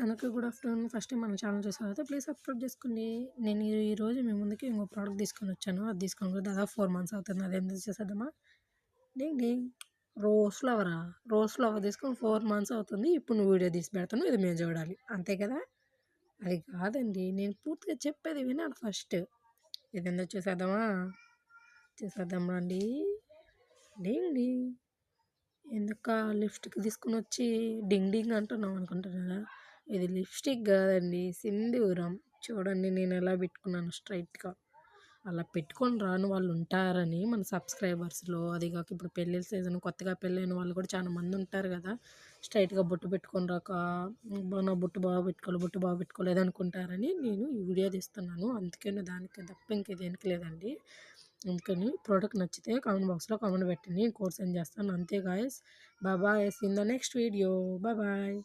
అందరికీ good afternoon. First time మన channel చూసేవారైతే please subscribe చేసుకోండి. నేను ఈరోజు మీ ముందుకి ఇంకో ప్రోడక్ట్ తీసుకొనొచ్చాను. అది తీసుకొని కూడా దాదాపు 4 మంత్స్ అవుతుంది. అదేంటో చూసేద్దామా? డింగ్ డింగ్. రోజ్ ఫ్లవరా? రోజ్ ఫ్లవర్ తీసుకొని 4 మంత్స్ అవుతుంది. ఇప్పుడు నువ్వు వీడియో తీసి పెడతాను. ఇది మేము చూడాలి. అంతే కదా? అది కాదండి. నేను పూర్తిగా చెప్పేది వినాలి ఫస్ట్. ఇదేందో చూసేద్దామా? చూసేద్దాం రండి. డింగ్ డింగ్. ఎందుకా లిప్స్టిక్ తీసుకొని వచ్చి డింగ్ డింగ్ అంటున్నాం అనుకుంటున్నారా? ఇది లిప్స్టిక్ కాదండి, సింధూరం. చూడండి నేను ఎలా పెట్టుకున్నాను స్ట్రైట్గా. అలా పెట్టుకొని రాని వాళ్ళు ఉంటారని మన సబ్స్క్రైబర్స్లో. అది కాక ఇప్పుడు పెళ్ళిళ్ళ సీజన్, కొత్తగా పెళ్ళైన వాళ్ళు కూడా చాలా మంది ఉంటారు కదా, స్ట్రైట్గా బొట్టు పెట్టుకొని రాక నా బొట్టు బాగా పెట్టుకోవాలి, బొట్టు బాగా పెట్టుకోలేదు అనుకుంటారని నేను ఈ వీడియో తీస్తున్నాను. అందుకని దానికి తప్ప ఇంక దేనికి లేదండి. అందుకని ప్రోడక్ట్ నచ్చితే కామెంట్ బాక్స్లో కామెంట్ పెట్టండి, కోడ్ సెండ్ చేస్తాను. అంతే guys. Bye. See in the next video. Bye.